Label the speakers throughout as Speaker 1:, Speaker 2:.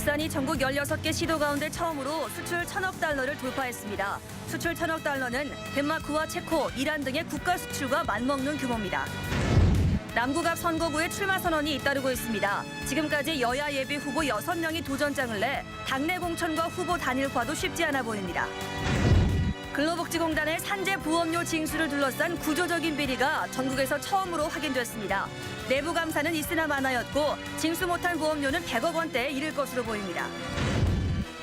Speaker 1: 울산이 전국 16개 시도 가운데 처음으로 수출 1,000억 달러를 돌파했습니다. 수출 1,000억 달러는 덴마크와 체코, 이란 등의 국가 수출과 맞먹는 규모입니다. 남구갑 선거구에 출마 선언이 잇따르고 있습니다. 지금까지 여야 예비 후보 6명이 도전장을 내 당내 공천과 후보 단일화도 쉽지 않아 보입니다. 근로복지공단의 산재보험료 징수를 둘러싼 구조적인 비리가 전국에서 처음으로 확인됐습니다. 내부 감사는 있으나 마나였고 징수 못한 보험료는 100억 원대에 이를 것으로 보입니다.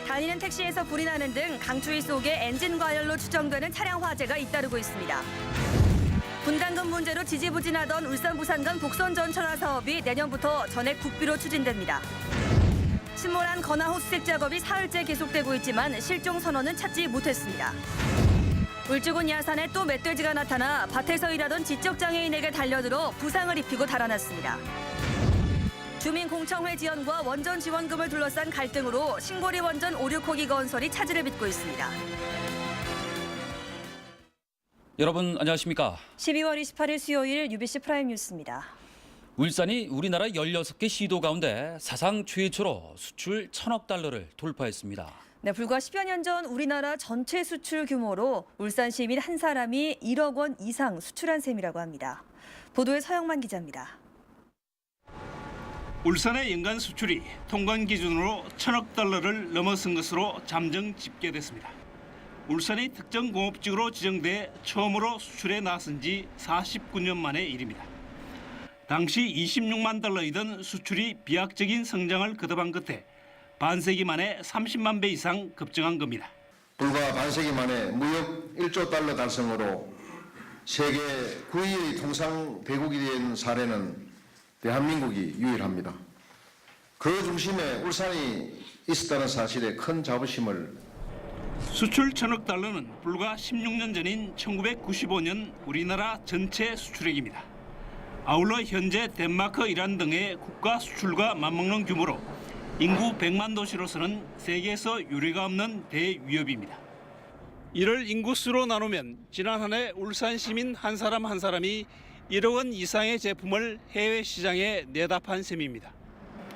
Speaker 1: 다니는 택시에서 불이 나는 등 강추위 속에 엔진 과열로 추정되는 차량 화재가 잇따르고 있습니다. 분담금 문제로 지지부진하던 울산 부산 간 복선 전철화 사업이 내년부터 전액 국비로 추진됩니다. 침몰한 건하호 수색 작업이 사흘째 계속되고 있지만 실종 선원은 찾지 못했습니다. 울주군 야산에 또 멧돼지가 나타나 밭에서 일하던 지적장애인에게 달려들어 부상을 입히고 달아났습니다. 주민공청회 지원과 원전 지원금을 둘러싼 갈등으로 신고리 원전 5, 6호기 건설이 차질을 빚고 있습니다.
Speaker 2: 여러분 안녕하십니까?
Speaker 1: 12월 28일 수요일 UBC 프라임 뉴스입니다.
Speaker 2: 울산이 우리나라 16개 시도 가운데 사상 최초로 수출 1,000억 달러를 돌파했습니다.
Speaker 1: 네, 불과 10여 년 전 우리나라 전체 수출 규모로 울산 시민 한 사람이 1억 원 이상 수출한 셈이라고 합니다. 보도에 서영만 기자입니다.
Speaker 3: 울산의 연간 수출이 통관 기준으로 1,000억 달러를 넘어선 것으로 잠정 집계됐습니다. 울산이 특정 공업지구로 지정돼 처음으로 수출에 나선 지 49년 만의 일입니다. 당시 26만 달러이던 수출이 비약적인 성장을 거듭한 끝에 반세기 만에 30만 배 이상 급증한 겁니다.
Speaker 4: 불과 반세기 만에 무역 1조 달러 달성으로 세계 9위의 통상 대국이 된 사례는 대한민국이 유일합니다. 그 중심에 울산이 있었다는 사실에 큰 자부심을.
Speaker 3: 수출 1,000억 달러는 불과 16년 전인 1995년 우리나라 전체 수출액입니다. 아울러 현재 덴마크, 이란 등의 국가 수출과 맞먹는 규모로 인구 100만 도시로서는 세계에서 유례가 없는 대위협입니다. 이를 인구수로 나누면 지난 한 해 울산 시민 한 사람이 1억 원 이상의 제품을 해외 시장에 내답한 셈입니다.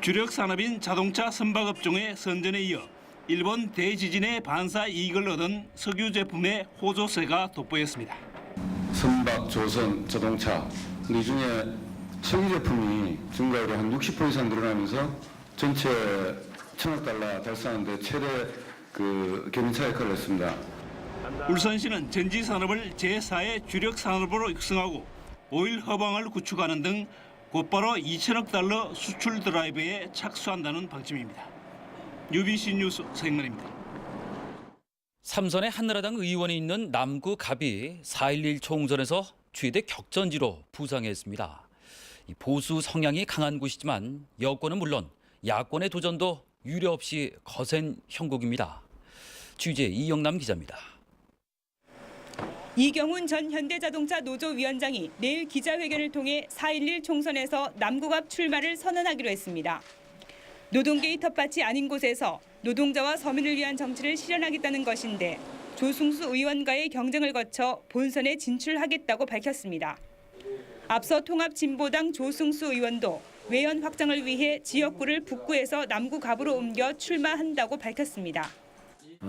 Speaker 3: 주력 산업인 자동차 선박업종의 선전에 이어 일본 대지진의 반사 이익을 얻은 석유 제품의 호조세가 돋보였습니다.
Speaker 5: 선박, 조선, 자동차 이 중에 석유 제품이 증가율이 한 60% 이상 늘어나면서 전체 1,000억 달러 달성하는데 최대 견인차 역할을 했습니다.
Speaker 3: 울산시는 전지 산업을 제4의 주력 산업으로 육성하고 오일 허방을 구축하는 등 곧바로 2,000억 달러 수출 드라이브에 착수한다는 방침입니다. UBC 뉴스 서영만입니다.
Speaker 2: 삼선의 한나라당 의원이 있는 남구 갑이 4.11 총선에서 최대 격전지로 부상했습니다. 보수 성향이 강한 곳이지만 여권은 물론 야권의 도전도 유례없이 거센 형국입니다. 취재 이영남 기자입니다.
Speaker 6: 이경훈 전 현대자동차 노조위원장이 내일 기자회견을 통해 4.11 총선에서 남구갑 출마를 선언하기로 했습니다. 노동계의 텃밭이 아닌 곳에서 노동자와 서민을 위한 정치를 실현하겠다는 것인데 조승수 의원과의 경쟁을 거쳐 본선에 진출하겠다고 밝혔습니다. 앞서 통합진보당 조승수 의원도 외연 확장을 위해 지역구를 북구에서 남구갑으로 옮겨 출마한다고 밝혔습니다.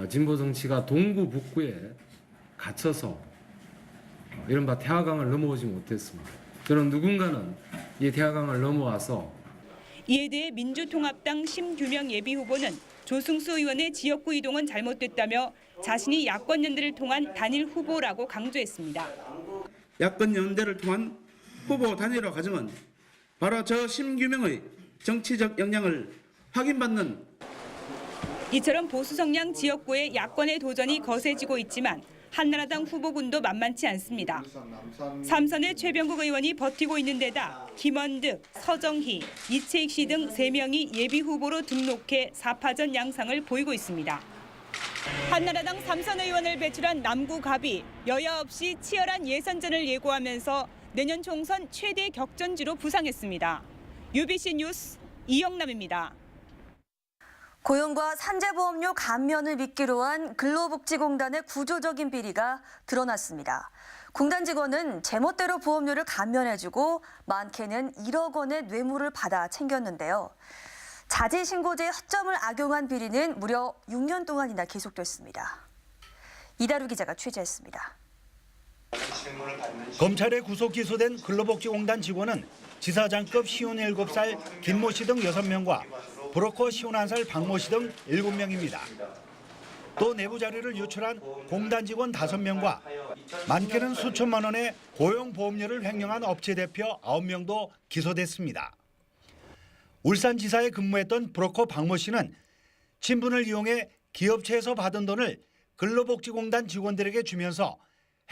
Speaker 7: 진보 정치가 동구 북구에 갇혀서 이른바 태화강을 넘어오지 못했습니다. 저는 누군가는 이 태화강을 넘어와서.
Speaker 6: 이에 대해 민주통합당 심규명 예비후보는 조승수 의원의 지역구 이동은 잘못됐다며 자신이 야권 연대를 통한 단일 후보라고 강조했습니다.
Speaker 8: 야권 연대를 통한 후보 단일화 과정은 바로 저 심규명의 정치적 역량을 확인받는.
Speaker 6: 이처럼 보수 성향 지역구의 야권의 도전이 거세지고 있지만 한나라당 후보군도 만만치 않습니다. 삼선의 최병국 의원이 버티고 있는 데다 김원득, 서정희, 이채익 씨 등 3명이 예비후보로 등록해 4파전 양상을 보이고 있습니다. 한나라당 삼선 의원을 배출한 남구갑이 여야 없이 치열한 예선전을 예고하면서 내년 총선 최대 격전지로 부상했습니다. UBC 뉴스 이영남입니다.
Speaker 1: 고용과 산재보험료 감면을 미끼로 한 근로복지공단의 구조적인 비리가 드러났습니다. 공단 직원은 제멋대로 보험료를 감면해주고 많게는 1억 원의 뇌물을 받아 챙겼는데요. 자진신고제 허점을 악용한 비리는 무려 6년 동안이나 계속됐습니다. 이다루 기자가 취재했습니다.
Speaker 9: 검찰에 구속 기소된 근로복지공단 직원은 지사장급 시운 7살 김모 씨 등 6명과 브로커 시운 1살 박모 씨 등 7명입니다. 또 내부 자료를 유출한 공단 직원 5명과 많게는 수천만 원의 고용보험료를 횡령한 업체 대표 9명도 기소됐습니다. 울산지사에 근무했던 브로커 박모 씨는 친분을 이용해 기업체에서 받은 돈을 근로복지공단 직원들에게 주면서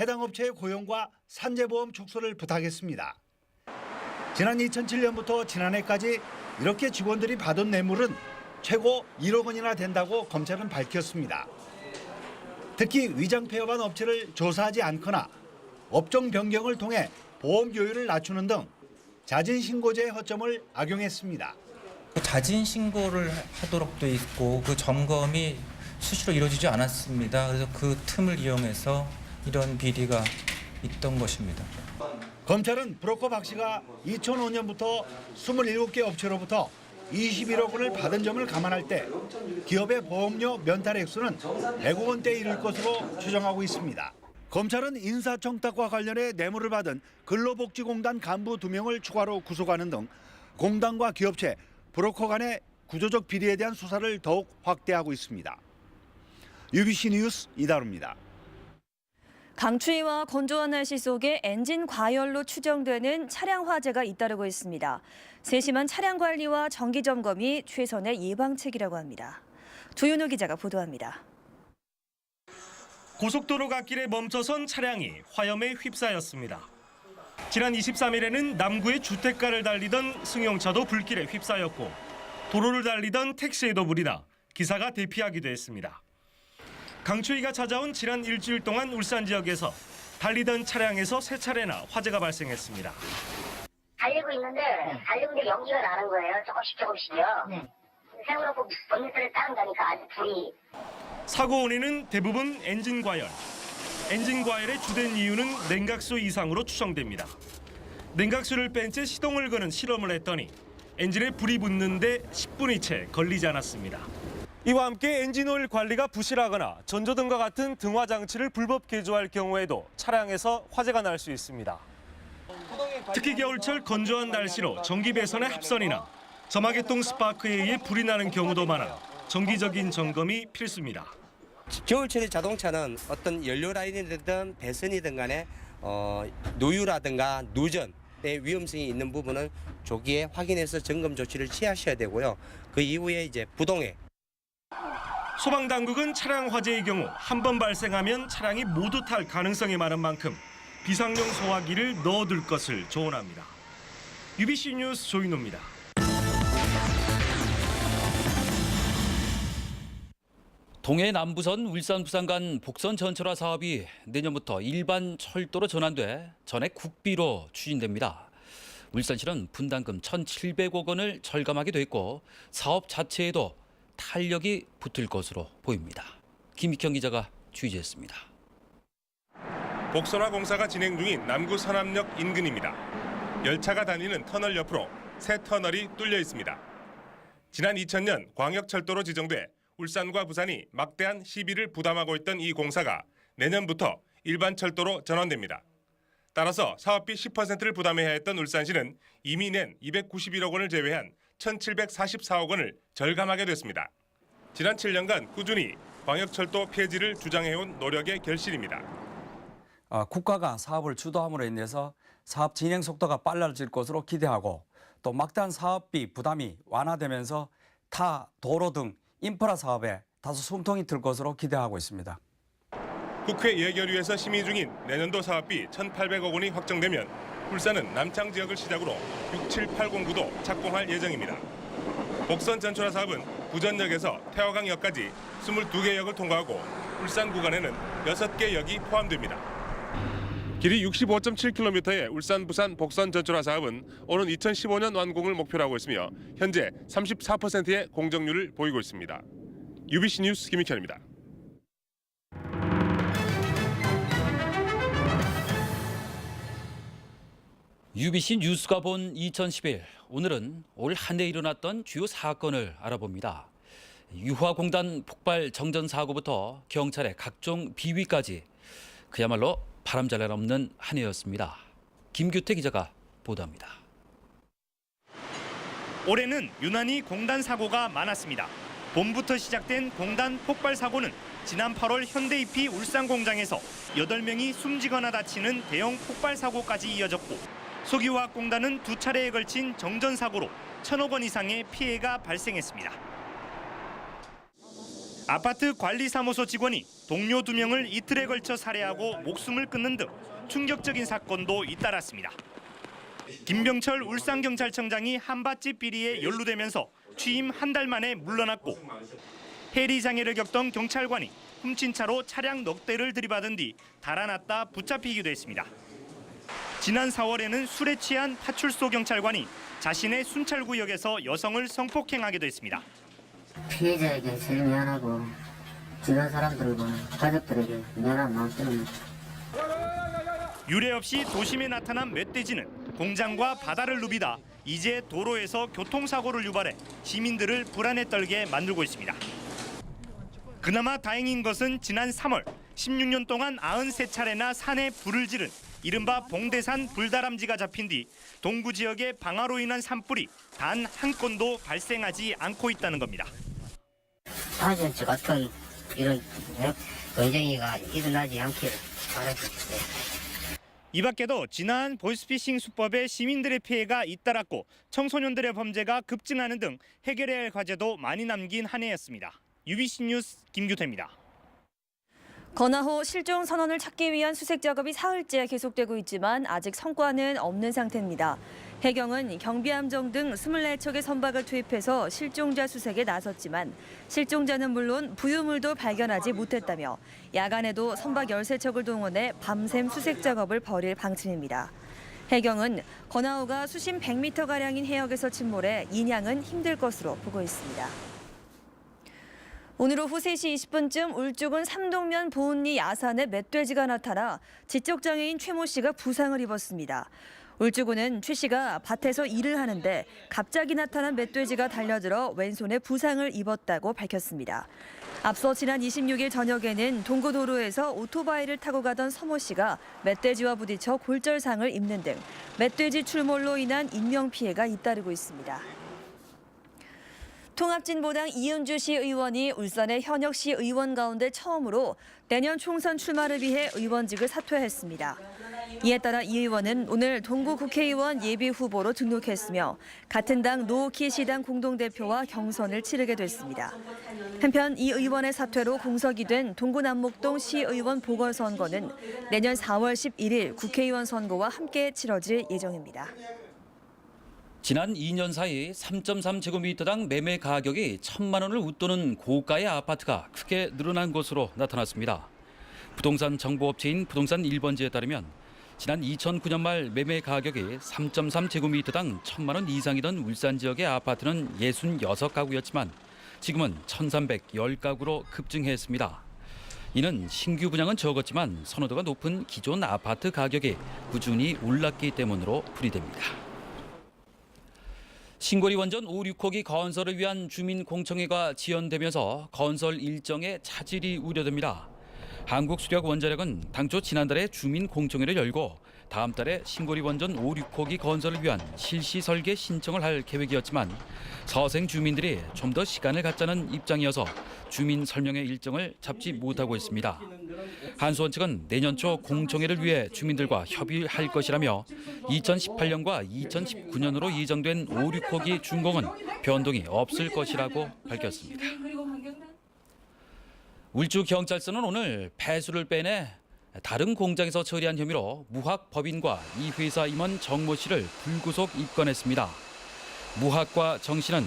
Speaker 9: 해당 업체의 고용과 산재보험 축소를 부탁했습니다. 지난 2007년부터 지난해까지 이렇게 직원들이 받은 뇌물은 최고 1억 원이나 된다고 검찰은 밝혔습니다. 특히 위장 폐업한 업체를 조사하지 않거나 업종 변경을 통해 보험 요율을 낮추는 등 자진신고제의 허점을 악용했습니다.
Speaker 10: 자진 신고를 하도록 돼 있고 그 점검이 수시로 이루어지지 않았습니다. 그래서 그 틈을 이용해서 이런 비리가 있던 것입니다.
Speaker 9: 검찰은 브로커 박 씨가 2005년부터 27개 업체로부터 21억 원을 받은 점을 감안할 때 기업의 보험료 면탈 액수는 100억 원대에 이를 것으로 추정하고 있습니다. 검찰은 인사청탁과 관련해 뇌물을 받은 근로복지공단 간부 2명을 추가로 구속하는 등 공단과 기업체, 브로커 간의 구조적 비리에 대한 수사를 더욱 확대하고 있습니다. UBC 뉴스 이다루입니다.
Speaker 1: 강추위와 건조한 날씨 속에 엔진 과열로 추정되는 차량 화재가 잇따르고 있습니다. 세심한 차량 관리와 정기 점검이 최선의 예방책이라고 합니다. 조윤호 기자가 보도합니다.
Speaker 11: 고속도로 갓길에 멈춰선 차량이 화염에 휩싸였습니다. 지난 23일에는 남구의 주택가를 달리던 승용차도 불길에 휩싸였고 도로를 달리던 택시에도 불이 나 기사가 대피하기도 했습니다. 강추위가 찾아온 지난 일주일 동안 울산 지역에서 달리던 차량에서 3차례나 화재가 발생했습니다.
Speaker 12: 달리고 있는데 연기가 나는 거예요. 조금씩요. 세워놓고 본넷을 딱 가니까 아주 불이.
Speaker 11: 사고 원인은 대부분 엔진 과열. 엔진 과열의 주된 이유는 냉각수 이상으로 추정됩니다. 냉각수를 뺀 채 시동을 거는 실험을 했더니 엔진에 불이 붙는데 10분이 채 걸리지 않았습니다. 이와 함께 엔진오일 관리가 부실하거나 전조등과 같은 등화 장치를 불법 개조할 경우에도 차량에서 화재가 날 수 있습니다. 특히 겨울철 건조한 날씨로 전기 배선의 합선이나 점화계통 스파크에 의해 불이 나는 경우도 많아 정기적인 점검이 필수입니다.
Speaker 13: 겨울철의 자동차는 어떤 연료 라인이든 배선이든 간에 노유라든가 누전의 위험성이 있는 부분은 조기에 확인해서 점검 조치를 취하셔야 되고요. 그 이후에 이제 부동액.
Speaker 11: 소방당국은 차량 화재의 경우 한 번 발생하면 차량이 모두 탈 가능성이 많은 만큼 비상용 소화기를 넣어둘 것을 조언합니다. UBC 뉴스 조인호입니다.
Speaker 2: 동해 남부선 울산 부산 간 복선 전철화 사업이 내년부터 일반 철도로 전환돼 전액 국비로 추진됩니다. 울산시는 분담금 1,700억 원을 절감하게 됐고 사업 자체에도 탄력이 붙을 것으로 보입니다. 김익형 기자가 취재했습니다.
Speaker 14: 복선화 공사가 진행 중인 남구 서남역 인근입니다. 열차가 다니는 터널 옆으로 새 터널이 뚫려 있습니다. 지난 2000년 광역철도로 지정돼 울산과 부산이 막대한 시비를 부담하고 있던 이 공사가 내년부터 일반 철도로 전환됩니다. 따라서 사업비 10%를 부담해야 했던 울산시는 이미 낸 291억 원을 제외한 1,744억 원을 절감하게 됐습니다. 지난 7년간 꾸준히 광역철도 폐지를 주장해온 노력의 결실입니다.
Speaker 15: 국가가 사업을 주도함으로 인해서 사업 진행 속도가 빨라질 것으로 기대하고 또 막대한 사업비 부담이 완화되면서 타 도로 등 인프라 사업에 다소 숨통이 들 것으로 기대하고 있습니다.
Speaker 14: 국회 예결위에서 심의 중인 내년도 사업비 1,800억 원이 확정되면 울산은 남창 지역을 시작으로 6, 7, 8 공구도 착공할 예정입니다. 복선 전철화 사업은 부전역에서 태화강역까지 22개 역을 통과하고 울산 구간에는 6개 역이 포함됩니다. 길이 65.7km의 울산 부산 복선 전철화 사업은 오는 2015년 완공을 목표로 하고 있으며 현재 34%의 공정률을 보이고 있습니다. UBC 뉴스 김익현입니다.
Speaker 2: UBC 뉴스가 본 2011, 오늘은 올 한 해 일어났던 주요 사건을 알아봅니다. 유화공단 폭발 정전 사고부터 경찰의 각종 비위까지 그야말로 바람잘 없는 한 해였습니다. 김규태 기자가 보도합니다.
Speaker 11: 올해는 유난히 공단 사고가 많았습니다. 봄부터 시작된 공단 폭발 사고는 지난 8월 현대이피 울산 공장에서 8명이 숨지거나 다치는 대형 폭발 사고까지 이어졌고, 석유화학공단은 2차례에 걸친 정전 사고로 1,000억 원 이상의 피해가 발생했습니다. 아파트 관리사무소 직원이 동료 2명을 이틀에 걸쳐 살해하고 목숨을 끊는 등 충격적인 사건도 잇따랐습니다. 김병철 울산경찰청장이 한밭집 비리에 연루되면서 취임 한 달 만에 물러났고, 해리 장애를 겪던 경찰관이 훔친 차로 차량 넉 대를 들이받은 뒤 달아났다 붙잡히기도 했습니다. 지난 4월에는 술에 취한 파출소 경찰관이 자신의 순찰구역에서 여성을 성폭행하기도 했습니다.
Speaker 12: 피해자에게 제일 미안하고 주변 사람들과 가족들에게 미안한 마음 때문에.
Speaker 11: 유례 없이 도심에 나타난 멧돼지는 공장과 바다를 누비다 이제 도로에서 교통사고를 유발해 시민들을 불안에 떨게 만들고 있습니다. 그나마 다행인 것은 지난 3월 16년 동안 93차례나 산에 불을 지른 이른바 봉대산 불다람쥐가 잡힌 뒤 동구 지역의 방화로 인한 산불이 단 한 건도 발생하지 않고 있다는 겁니다.
Speaker 12: 다시 같은 이런 논쟁이가 일어나지 않기를 바라겠습니다.
Speaker 11: 이 밖에도 지난 보이스피싱 수법에 시민들의 피해가 잇따랐고 청소년들의 범죄가 급증하는 등 해결해야 할 과제도 많이 남긴 한 해였습니다. UBC 뉴스 김규태입니다.
Speaker 1: 건하호 실종 선원을 찾기 위한 수색 작업이 사흘째 계속되고 있지만 아직 성과는 없는 상태입니다. 해경은 경비함정 등 24척의 선박을 투입해서 실종자 수색에 나섰지만 실종자는 물론 부유물도 발견하지 못했다며 야간에도 선박 13척을 동원해 밤샘 수색 작업을 벌일 방침입니다. 해경은 건하호가 수심 100m가량인 해역에서 침몰해 인양은 힘들 것으로 보고 있습니다. 오늘 오후 3시 20분쯤 울주군 삼동면 보은리 야산에 멧돼지가 나타나 지적장애인 최 모 씨가 부상을 입었습니다. 울주군은 최 씨가 밭에서 일을 하는데 갑자기 나타난 멧돼지가 달려들어 왼손에 부상을 입었다고 밝혔습니다. 앞서 지난 26일 저녁에는 동구도로에서 오토바이를 타고 가던 서모 씨가 멧돼지와 부딪혀 골절상을 입는 등 멧돼지 출몰로 인한 인명피해가 잇따르고 있습니다. 통합진보당 이은주 시 의원이 울산의 현역 시 의원 가운데 처음으로 내년 총선 출마를 위해 의원직을 사퇴했습니다. 이에 따라 이 의원은 오늘 동구 국회의원 예비 후보로 등록했으며 같은 당 노오키 시당 공동대표와 경선을 치르게 됐습니다. 한편 이 의원의 사퇴로 공석이 된 동구 남목동 시의원 보궐선거는 내년 4월 11일 국회의원 선거와 함께 치러질 예정입니다.
Speaker 2: 지난 2년 사이 3.3제곱미터당 매매 가격이 1,000만 원을 웃도는 고가의 아파트가 크게 늘어난 것으로 나타났습니다. 부동산 정보업체인 부동산 1번지에 따르면 지난 2009년 말 매매 가격이 3.3제곱미터당 1,000만 원 이상이던 울산 지역의 아파트는 66가구였지만 지금은 1,310가구로 급증했습니다. 이는 신규 분양은 적었지만 선호도가 높은 기존 아파트 가격이 꾸준히 올랐기 때문으로 풀이됩니다. 신고리 원전 5, 6호기 건설을 위한 주민공청회가 지연되면서 건설 일정에 차질이 우려됩니다. 한국수력원자력은 당초 지난달에 주민공청회를 열고 다음 달에 신고리 원전 5, 6호기 건설을 위한 실시 설계 신청을 할 계획이었지만 서생 주민들이 좀 더 시간을 갖자는 입장이어서 주민 설명회 일정을 잡지 못하고 있습니다. 한수원 측은 내년 초 공청회를 위해 주민들과 협의할 것이라며 2018년과 2019년으로 예정된 5, 6호기 준공은 변동이 없을 것이라고 밝혔습니다. 울주경찰서는 오늘 폐수를 빼내 다른 공장에서 처리한 혐의로 무학법인과 이 회사 임원 정 모 씨를 불구속 입건했습니다. 무학과 정 씨는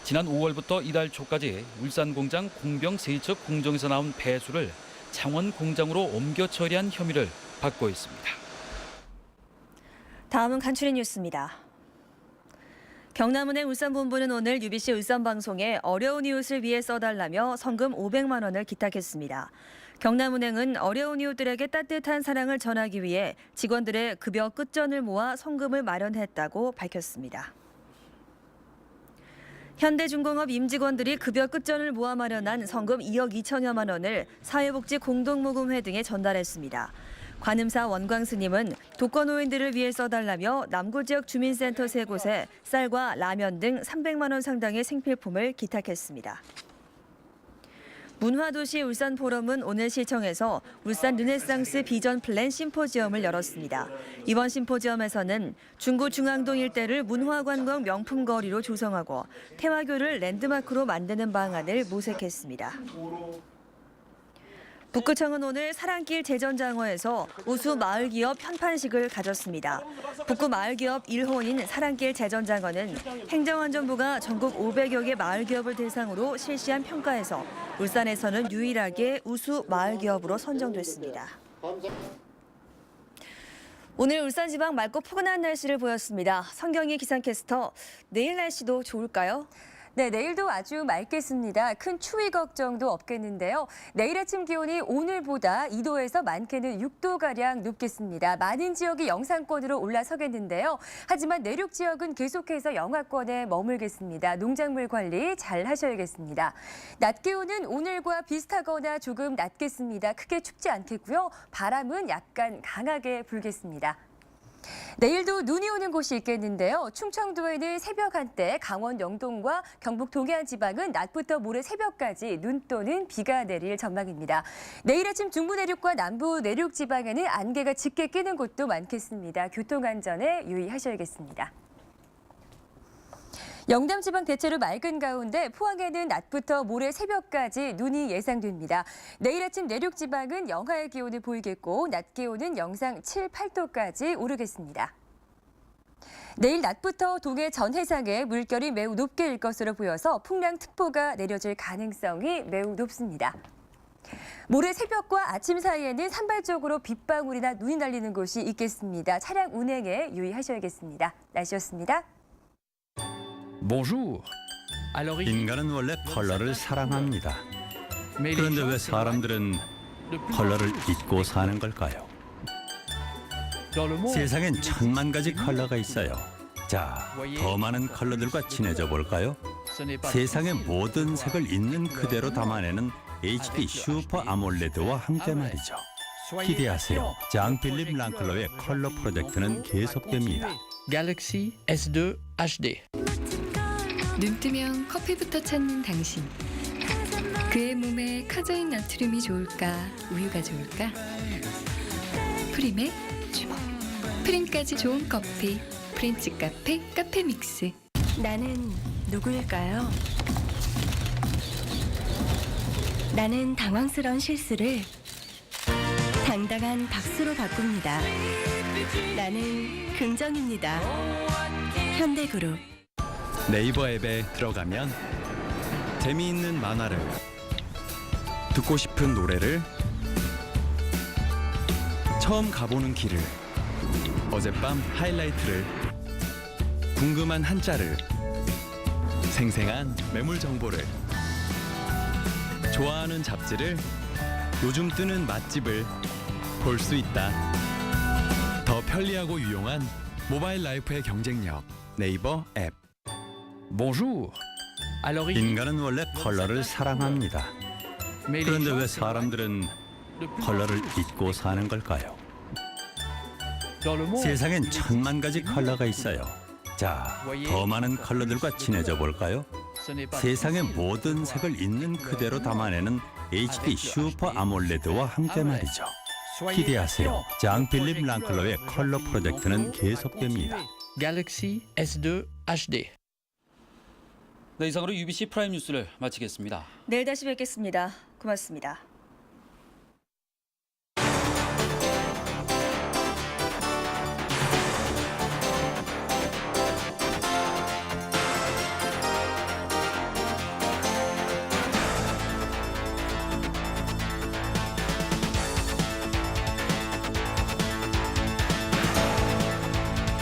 Speaker 2: 지난 5월부터 이달 초까지 울산 공장 공병 세척 공정에서 나온 폐수를 창원 공장으로 옮겨 처리한 혐의를 받고 있습니다.
Speaker 1: 다음은 간추린 뉴스입니다. 경남은행 울산본부는 오늘 UBC 울산방송에 어려운 이웃을 위해 써달라며 성금 500만 원을 기탁했습니다. 경남은행은 어려운 이웃들에게 따뜻한 사랑을 전하기 위해 직원들의 급여 끝전을 모아 성금을 마련했다고 밝혔습니다. 현대중공업 임직원들이 급여 끝전을 모아 마련한 성금 2억 2천여만 원을 사회복지 공동모금회 등에 전달했습니다. 관음사 원광스님은 독거노인들을 위해 써달라며 남구 지역 주민센터 3곳에 쌀과 라면 등 300만 원 상당의 생필품을 기탁했습니다. 문화도시 울산포럼은 오늘 시청에서 울산 르네상스 비전 플랜 심포지엄을 열었습니다. 이번 심포지엄에서는 중구 중앙동 일대를 문화관광 명품거리로 조성하고 태화교를 랜드마크로 만드는 방안을 모색했습니다. 북구청은 오늘 사랑길 재전장어에서 우수 마을기업 편판식을 가졌습니다. 북구 마을기업 1호인 사랑길 재전장어는 행정안전부가 전국 500여 개 마을기업을 대상으로 실시한 평가에서 울산에서는 유일하게 우수 마을기업으로 선정됐습니다. 오늘 울산지방 맑고 포근한 날씨를 보였습니다. 성경희 기상캐스터, 내일 날씨도 좋을까요?
Speaker 16: 네, 내일도 아주 맑겠습니다. 큰 추위 걱정도 없겠는데요. 내일 아침 기온이 오늘보다 2도에서 많게는 6도가량 높겠습니다. 많은 지역이 영상권으로 올라서겠는데요. 하지만 내륙 지역은 계속해서 영하권에 머물겠습니다. 농작물 관리 잘 하셔야겠습니다. 낮 기온은 오늘과 비슷하거나 조금 낮겠습니다. 크게 춥지 않겠고요. 바람은 약간 강하게 불겠습니다. 내일도 눈이 오는 곳이 있겠는데요. 충청도에는 새벽 한때 강원 영동과 경북 동해안 지방은 낮부터 모레 새벽까지 눈 또는 비가 내릴 전망입니다. 내일 아침 중부 내륙과 남부 내륙 지방에는 안개가 짙게 끼는 곳도 많겠습니다. 교통안전에 유의하셔야겠습니다. 영남 지방 대체로 맑은 가운데 포항에는 낮부터 모레 새벽까지 눈이 예상됩니다. 내일 아침 내륙 지방은 영하의 기온을 보이겠고 낮 기온은 영상 7, 8도까지 오르겠습니다. 내일 낮부터 동해 전 해상에 물결이 매우 높게 일 것으로 보여서 풍랑특보가 내려질 가능성이 매우 높습니다. 모레 새벽과 아침 사이에는 산발적으로 빗방울이나 눈이 날리는 곳이 있겠습니다. 차량 운행에 유의하셔야겠습니다. 날씨였습니다.
Speaker 17: Bonjour. 인간은 원래 컬러를 사랑합니다. 그런데 왜 사람들은 컬러를 잊고 사는 걸까요? 세상엔 1000만 가지 컬러가 있어요. 자, 더 많은 컬러들과 친해져 볼까요? 세상의 모든 색을 있는 그대로 담아내는 HD 슈퍼 아몰레드와 함께 말이죠. 기대하세요. 장필립 랑클러의 컬러 프로젝트는 계속됩니다.
Speaker 18: Galaxy S2 HD.
Speaker 19: 눈 뜨면 커피부터 찾는 당신. 그의 몸에 카제인 나트륨이 좋을까, 우유가 좋을까? 프림의 주먹. 프림까지 좋은 커피. 프렌치 카페 카페 믹스. 나는 누구일까요? 나는 당황스러운 실수를 당당한 박수로 바꿉니다. 나는 긍정입니다. 현대그룹.
Speaker 17: 네이버 앱에 들어가면 재미있는 만화를, 듣고 싶은 노래를, 처음 가보는 길을, 어젯밤 하이라이트를, 궁금한 한자를, 생생한 매물 정보를, 좋아하는 잡지를, 요즘 뜨는 맛집을 볼 수 있다. 더 편리하고 유용한 모바일 라이프의 경쟁력, 네이버 앱.
Speaker 18: Bonjour.
Speaker 17: 인간은 원래 컬러를 사랑합니다. 그런데 왜 사람들은 컬러를 잊고 사는 걸까요? 세상엔 1000만 가지 컬러가 있어요. 자, 더 많은 컬러들과 친해져 볼까요? 세상의 모든 색을 있는 그대로 담아내는 HD 슈퍼 아몰레드와 함께 말이죠. 기대하세요. 장필립 랑클러의 컬러 프로젝트는 계속됩니다.
Speaker 18: Galaxy S2 HD.
Speaker 2: 네, 이상으로 UBC 프라임 뉴스를 마치겠습니다.
Speaker 1: 내일 다시 뵙겠습니다. 고맙습니다.